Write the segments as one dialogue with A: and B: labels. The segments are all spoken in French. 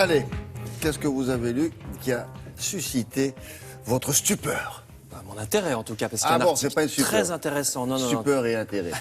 A: Allez, qu'est-ce que vous avez lu qui a suscité votre stupeur?
B: Mon intérêt en tout cas, parce qu'il y a un article très intéressant.
A: Stupeur et intérêt.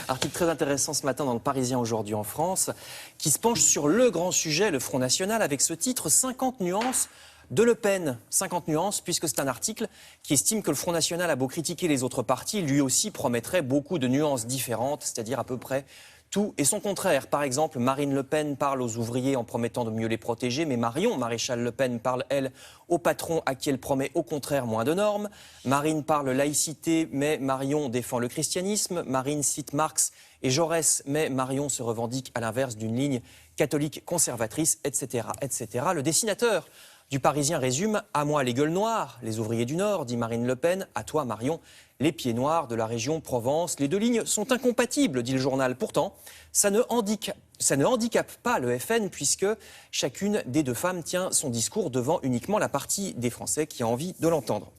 B: Article très intéressant ce matin dans le Parisien aujourd'hui en France, qui se penche sur le grand sujet, le Front National, avec ce titre 50 nuances de Le Pen. 50 nuances, puisque c'est un article qui estime que le Front National a beau critiquer les autres partis, lui aussi promettrait beaucoup de nuances différentes, c'est-à-dire à peu près tout et son contraire. Par exemple, Marine Le Pen parle aux ouvriers en promettant de mieux les protéger, mais Marion Maréchal Le Pen parle, elle, aux patrons à qui elle promet au contraire moins de normes. Marine parle laïcité, mais Marion défend le christianisme. Marine cite Marx et Jaurès, mais Marion se revendique à l'inverse d'une ligne catholique conservatrice, etc., etc. Le dessinateur du Parisien résume « À moi les gueules noires, les ouvriers du Nord », dit Marine Le Pen. « À toi, Marion, les pieds noirs de la région Provence. Les deux lignes sont incompatibles, dit le journal. Pourtant, ça ne handicape pas le FN, puisque chacune des deux femmes tient son discours devant uniquement la partie des Français qui a envie de l'entendre. »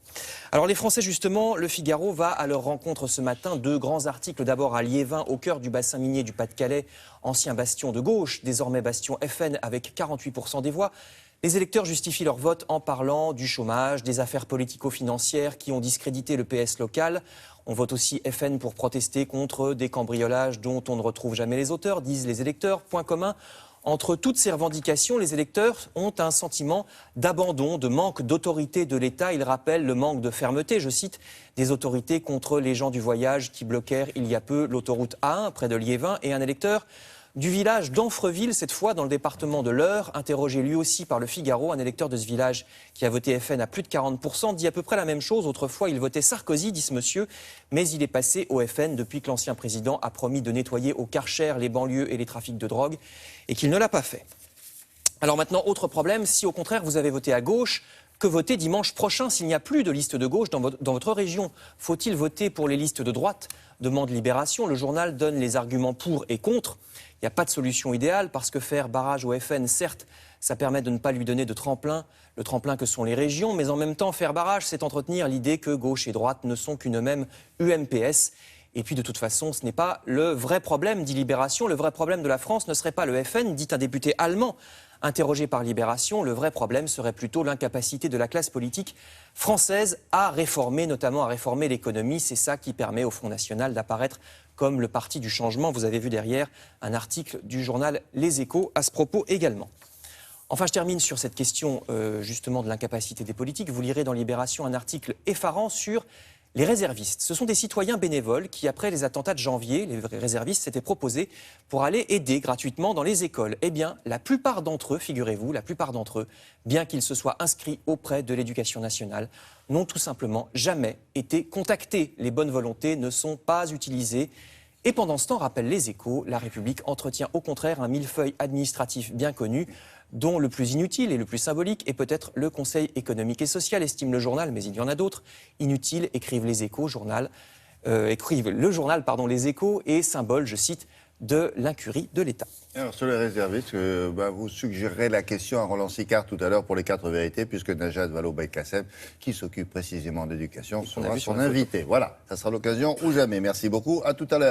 B: Alors les Français, justement, Le Figaro va à leur rencontre ce matin. Deux grands articles. D'abord à Liévin, au cœur du bassin minier du Pas-de-Calais, ancien bastion de gauche, désormais bastion FN avec 48% des voix. Les électeurs justifient leur vote en parlant du chômage, des affaires politico-financières qui ont discrédité le PS local. On vote aussi FN pour protester contre des cambriolages dont on ne retrouve jamais les auteurs, disent les électeurs. Point commun, entre toutes ces revendications, les électeurs ont un sentiment d'abandon, de manque d'autorité de l'État. Ils rappellent le manque de fermeté, je cite, des autorités contre les gens du voyage qui bloquèrent il y a peu l'autoroute A1 près de Liévin. Et un électeur du village d'Anfreville, cette fois dans le département de l'Eure, interrogé lui aussi par Le Figaro, un électeur de ce village qui a voté FN à plus de 40%, dit à peu près la même chose. Autrefois, il votait Sarkozy, dit ce monsieur, mais il est passé au FN depuis que l'ancien président a promis de nettoyer au Karcher les banlieues et les trafics de drogue, et qu'il ne l'a pas fait. Alors maintenant, autre problème, si au contraire vous avez voté à gauche, que voter dimanche prochain s'il n'y a plus de liste de gauche dans votre région? Faut-il voter pour les listes de droite? Demande Libération. Le journal donne les arguments pour et contre. Il n'y a pas de solution idéale parce que faire barrage au FN, certes, ça permet de ne pas lui donner de tremplin, le tremplin que sont les régions, mais en même temps, faire barrage, c'est entretenir l'idée que gauche et droite ne sont qu'une même UMPS. Et puis de toute façon, ce n'est pas le vrai problème, dit Libération. Le vrai problème de la France ne serait pas le FN, dit un député allemand. Interrogé par Libération, le vrai problème serait plutôt l'incapacité de la classe politique française à réformer, notamment à réformer l'économie. C'est ça qui permet au Front National d'apparaître comme le parti du changement. Vous avez vu derrière un article du journal Les Échos à ce propos également. Enfin, je termine sur cette question justement de l'incapacité des politiques. Vous lirez dans Libération un article effarant sur les réservistes. Ce sont des citoyens bénévoles qui, après les attentats de janvier, les réservistes s'étaient proposés pour aller aider gratuitement dans les écoles. Eh bien, la plupart d'entre eux, figurez-vous, la plupart d'entre eux, bien qu'ils se soient inscrits auprès de l'Éducation nationale, n'ont tout simplement jamais été contactés. Les bonnes volontés ne sont pas utilisées. Et pendant ce temps, rappellent les Échos, la République entretient au contraire un millefeuille administratif bien connu, dont le plus inutile et le plus symbolique est peut-être le Conseil économique et social, estime le journal, mais il y en a d'autres. Inutile, écrivent les Échos, les Échos, et symbole, je cite, de l'incurie de l'État.
A: Alors sur les réservistes, vous suggérerez la question à Roland Sicard tout à l'heure pour les 4 vérités, puisque Najat Vallaud-Belkacem, qui s'occupe précisément d'éducation, sera son invité. Voilà, ça sera l'occasion ou jamais. Merci beaucoup, à tout à l'heure.